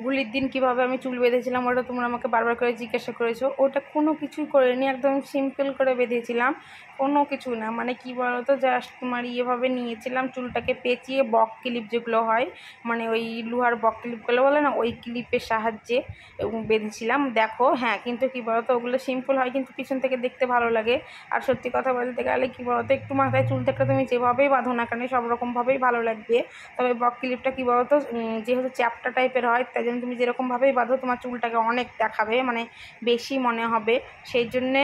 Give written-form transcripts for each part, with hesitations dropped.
হোলির দিন কীভাবে আমি চুল বেঁধেছিলাম ওটা তোমরা আমাকে বারবার করে জিজ্ঞাসা করেছো। ওটা কোনো কিছুই করিনি, একদম সিম্পল করে বেঁধেছিলাম, কোনো কিছু না। মানে কী বলো তো, জাস্ট তোমার ইয়েভাবে নিয়েছিলাম চুলটাকে পেঁচিয়ে, বক ক্লিপ যেগুলো হয়, মানে ওই লোহার বক ক্লিপগুলো বলে না, ওই ক্লিপের সাহায্যে বেঁধেছিলাম। দেখো হ্যাঁ, কিন্তু কী বলো তো, ওগুলো সিম্পল হয় কিন্তু পিছন থেকে দেখতে ভালো লাগে। আর সত্যি কথা বলতে গেলে কী বলো তো, একটু মাথায় চুল থাকলে তুমি যেভাবেই বাঁধো না কেন সব রকমভাবেই ভালো লাগবে। তবে বক ক্লিপটা কী বলো তো, যেহেতু চ্যাপ্টা টাইপের হয়, তাই জন্য তুমি যেরকমভাবেই বাঁধো তোমার চুলটাকে অনেক দেখাবে, মানে বেশি মনে হবে। সেই জন্যে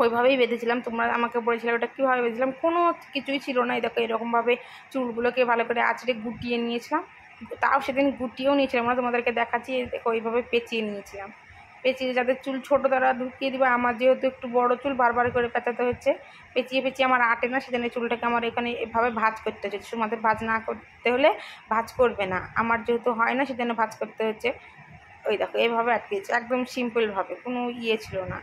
ওইভাবেই বেঁধেছিলাম। তোমরা আমাকে বলেছিলে ওটা কীভাবে বেঁধেছিলাম, কোনো কিছুই ছিল না। এই দেখো এরকমভাবে চুলগুলোকে ভালো করে আঁচড়ে গুটিয়ে নিয়েছিলাম, তাও সেদিন গুটিয়েও নিয়েছিলাম না, তোমাদেরকে দেখাচ্ছি। দেখো এইভাবে পেঁচিয়ে নিয়েছিলাম। পেঁচিয়ে যাদের চুল ছোটো তারা ঢুকিয়ে দিবে, আমার যেহেতু একটু বড় চুল বারবার করে পেঁচাতে হচ্ছে, পেঁচিয়ে পেঁচিয়ে আমার আটে না, সেজন্য চুলটাকে আমার এখানে এভাবে ভাঁজ করতে হচ্ছে। তোমাদের ভাঁজ না করতে হলে ভাঁজ করবে না, আমার যেহেতু হয় না সেজন্য ভাঁজ করতে হচ্ছে। ওই দেখো এইভাবে আটকেছে, একদম সিম্পলভাবে, কোনো ইয়ে ছিল না।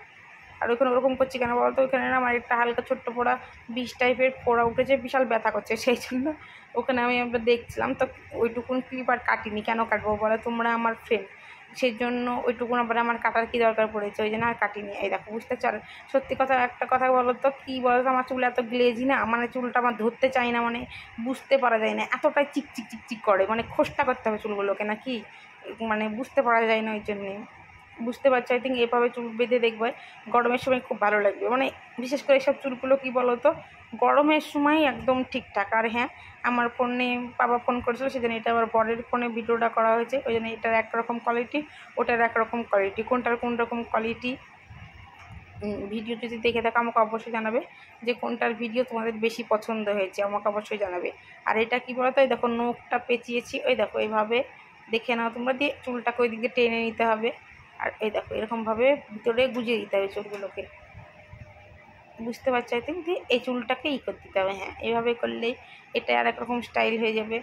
আর ওইখানে ওরকম করছি কেন বলতো, ওইখানে না আমার একটা হালকা ছোট্ট পোড়া বিষ টাইপের পোড়া উঠেছে, বিশাল ব্যথা করছে, সেই জন্য ওখানে আমি একবার দেখছিলাম। তো ওইটুকুন ক্লিপ আর কাটিনি, কেন কাটবো বলো, তোমরা আমার ফ্রেন্ড, সেই জন্য ওইটুকুন আবার আমার কাটার কী দরকার পড়েছে, ওই জন্য আর কাটিনি। এই দেখো বুঝতে চার, সত্যি কথা একটা কথা বলো তো, কী বলো তো, আমার চুল এত গ্লেজি না, মানে চুলটা আমার ধরতে চাই না, মানে বুঝতে পারা যায় না, এতটাই চিকচিক চিকচিক করে, মানে খোসটা করতে হবে চুলগুলোকে নাকি, মানে বুঝতে পারা যায় না। ওই জন্যে বুঝতে পারছো, আই থিঙ্ক এভাবে চুল বেঁধে দেখবে, গরমের সময় খুব ভালো লাগবে। মানে বিশেষ করে এইসব চুলগুলো কী বলো তো, গরমের সময় একদম ঠিকঠাক। আর হ্যাঁ, আমার ফোনে বাবা ফোন করেছিল, সেজন্য এটা আবার বরের ফোনে ভিডিওটা করা হয়েছে, ওই জন্য এটার একরকম কোয়ালিটি, ওটার একরকম কোয়ালিটি, কোনটার কোন রকম কোয়ালিটি ভিডিও যদি দেখে থাকো আমাকে অবশ্যই জানাবে যে কোনটার ভিডিও তোমাদের বেশি পছন্দ হয়েছে, আমাকে অবশ্যই জানাবে। আর এটা কী বলো তো, এই দেখো নখটা পেঁচিয়েছি, ওই দেখো এইভাবে দেখে নাও তোমরা, দিয়ে চুলটাকে ওই দিকে টেনে নিতে হবে। আর এই দেখো এরকমভাবে ভিতরে গুজিয়ে দিতে হবে চুলগুলোকে, বুঝতে পারছো আই থিঙ্ক। দিয়ে এই চুলটাকে করে দিতে হবে, হ্যাঁ এইভাবে করলেই এটা আর একরকম স্টাইল হয়ে যাবে।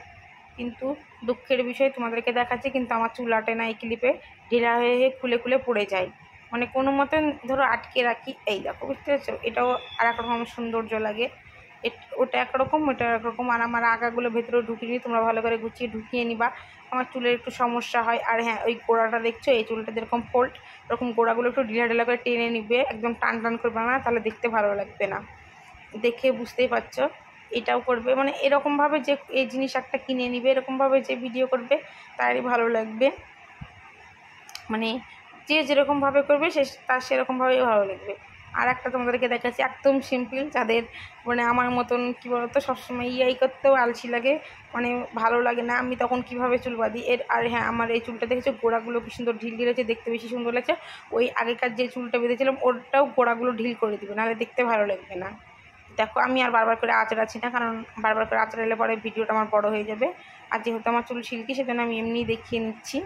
কিন্তু দুঃখের বিষয় তোমাদেরকে দেখাচ্ছি, কিন্তু আমার চুল আটে না, এই ক্লিপে ঢিলা হয়ে খুলে খুলে পড়ে যায়, মানে কোনো মতে ধরো আটকে রাখি। এই দেখো বুঝতে পারছো, এটাও আর একরকম সৌন্দর্য লাগে, ওটা একরকম ওটা একরকম। আর আমার আগাগুলো ভেতরে ঢুকিয়ে নিই, তোমরা ভালো করে গুছিয়ে ঢুকিয়ে নিবা, আমার চুলের একটু সমস্যা হয়। আর হ্যাঁ, ওই গোড়াটা দেখছো, এই চুলটা যেরকম ফোল্ড, ওরকম গোড়াগুলো একটু ঢিলা ঢিলা করে টেনে নিবে, একদম টান টান করবে না, তাহলে দেখতে ভালো লাগবে না। দেখে বুঝতেই পারছো, এটাও করবে, মানে এরকমভাবে যে এই জিনিস একটা কিনে নিবে, এরকমভাবে যে ভিডিও করবে তারই ভালো লাগবে, মানে যে যেরকমভাবে করবে সে তার সেরকমভাবেই ভালো লাগবে। আর একটা তোমাদেরকে দেখাচ্ছি একদম সিম্পল, যাদের মানে আমার মতন কী বলতো সবসময় ইয়াই করতেও আলসি লাগে, মানে ভালো লাগে না, আমি তখন কীভাবে চুল বাঁধি এর। আর হ্যাঁ, আমার এই চুলটা দেখেছো গোড়াগুলো কী সুন্দর ঢিল ঢিল হয়েছে, দেখতে বেশি সুন্দর লাগছে। ওই আগেকার যে চুলটা বেঁধেছিলাম ওটাও গোড়াগুলো ঢিল করে দিবে, নাহলে দেখতে ভালো লাগবে না। দেখো আমি আর বারবার করে আঁচড়াচ্ছি না, কারণ বারবার করে আঁচড়ালে পরে ভিডিওটা আমার বড় হয়ে যাবে। আর যেহেতু আমার চুল সিল্কি সেজন্য আমি এমনিই দেখিয়ে নিচ্ছি।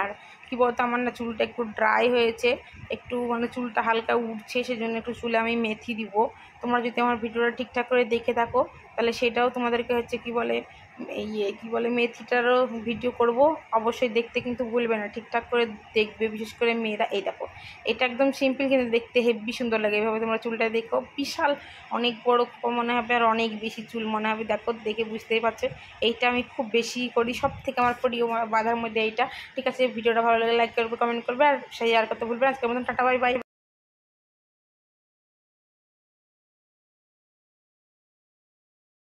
আর কী বলতো, আমার না চুলটা একটু ড্রাই হয়েছে, একটু মানে চুলটা হালকা উঠছে, সেজন্য একটু চুলে আমি মেথি দিব। তোমরা যদি আমার ভিডিওটা ঠিকঠাক করে দেখে থাকো তাহলে সেটাও তোমাদেরকে হচ্ছে কী বলে মেথিটারও ভিডিও করব, অবশ্যই দেখতে কিন্তু ভুলবে না, ঠিকঠাক করে দেখবে, বিশেষ করে মেয়েরা। এই দেখো এটা একদম সিম্পল কিন্তু দেখতে হেভি সুন্দর লাগে, এভাবে তোমরা চুলটা দেখো, বিশাল অনেক বড় মনে হবে আর অনেক বেশি চুল মনে হবে, দেখো দেখে বুঝতেই পারছো। এইটা আমি খুব বেশি করি, সব থেকে আমার প্রিয় বাঁধার মধ্যে এইটা। ঠিক আছে, ভিডিওটা ভালো লাগে লাইক করবে, কমেন্ট করবে, আর শেয়ার করতে ভুলবে না। আজকের মতন টাটা, বাই বাই।